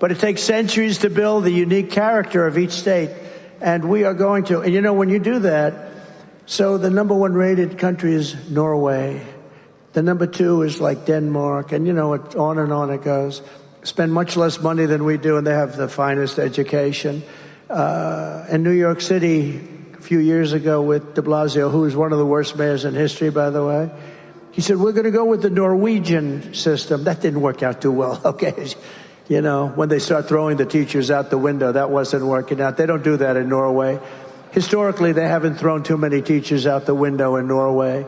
But it takes centuries to build the unique character of each state. And we are going to. And you know, when you do that, so the number one rated country is Norway. The number two is like Denmark. And, you know, on and on it goes. Spend much less money than we do, and they have the finest education. In New York City, a few years ago with de Blasio, who was one of the worst mayors in history, by the way, he said, we're going to go with the Norwegian system. That didn't work out too well, okay? You know, when they start throwing the teachers out the window, that wasn't working out. They don't do that in Norway. Historically, they haven't thrown too many teachers out the window in Norway.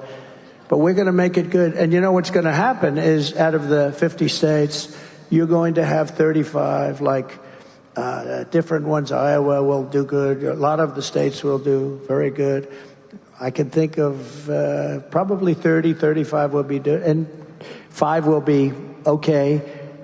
But we're going to make it good. And you know what's going to happen is out of the 50 states, you're going to have 35, like different ones. Iowa will do good. A lot of the states will do very good. I can think of probably 30, 35 will be good. And 5 will be okay.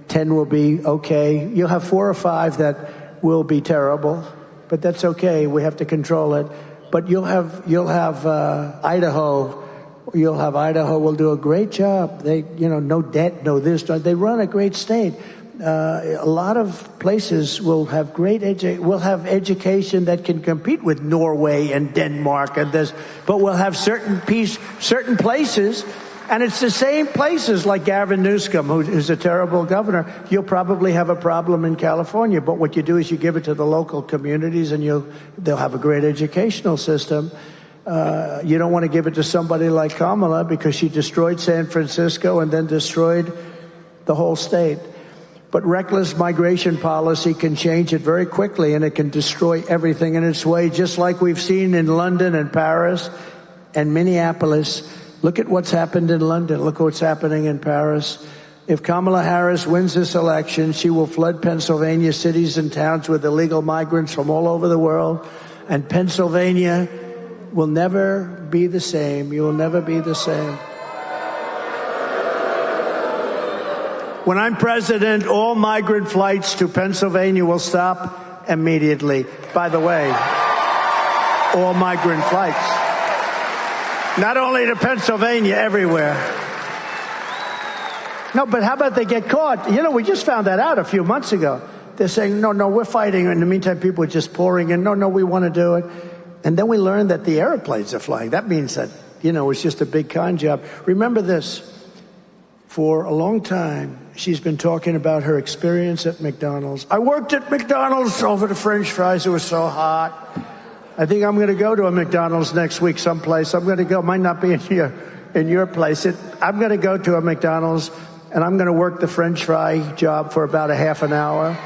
10 will be okay. You'll have 4 or 5 that will be terrible, but that's okay. We have to control it. But you'll have Idaho. You'll have Idaho will do a great job. They, you know, no debt, no this. They run a great state. A lot of places will have will have education that can compete with Norway and Denmark and this, but we'll have certain places. And it's the same places like Gavin Newsom, who's a terrible governor. You'll probably have a problem in California, but what you do is you give it to the local communities, and they'll have a great educational system. You don't want to give it to somebody like Kamala because she destroyed San Francisco and then destroyed the whole state. But reckless migration policy can change it very quickly, and it can destroy everything in its way, just like we've seen in London and Paris and Minneapolis. Look at what's happened in London. Look what's happening in Paris. If Kamala Harris wins this election, she will flood Pennsylvania cities and towns with illegal migrants from all over the world. And Pennsylvania will never be the same. You will never be the same. When I'm president, all migrant flights to Pennsylvania will stop immediately. By the way, all migrant flights. Not only to Pennsylvania, everywhere. No, but how about they get caught? You know, we just found that out a few months ago. They're saying, no, we're fighting. In the meantime, people are just pouring in. No, we want to do it. And then we learned that the airplanes are flying. That means that, you know, it's just a big con job. Remember this. For a long time, she's been talking about her experience at McDonald's. I worked at McDonald's over the French fries. It was so hot. I think I'm going to go to a McDonald's next week someplace. I'm going to go. Might not be in your place. I'm going to go to a McDonald's, and I'm going to work the French fry job for about a half an hour.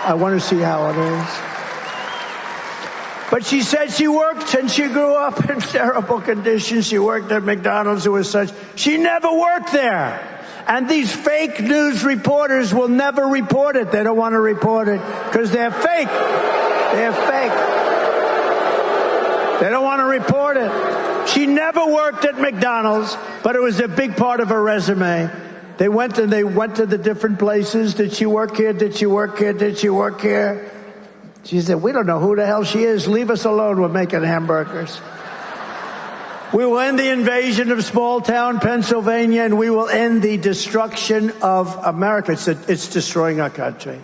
I want to see how it is. But she said she worked, and she grew up in terrible conditions. She worked at McDonald's. It was such. She never worked there. And these fake news reporters will never report it. They don't want to report it because they're fake. They're fake. They don't want to report it. She never worked at McDonald's, but it was a big part of her resume. They went to the different places. Did she work here? Did she work here? Did she work here? She said, we don't know who the hell she is. Leave us alone. We're making hamburgers. We will end the invasion of small-town Pennsylvania, and we will end the destruction of America. It's destroying our country.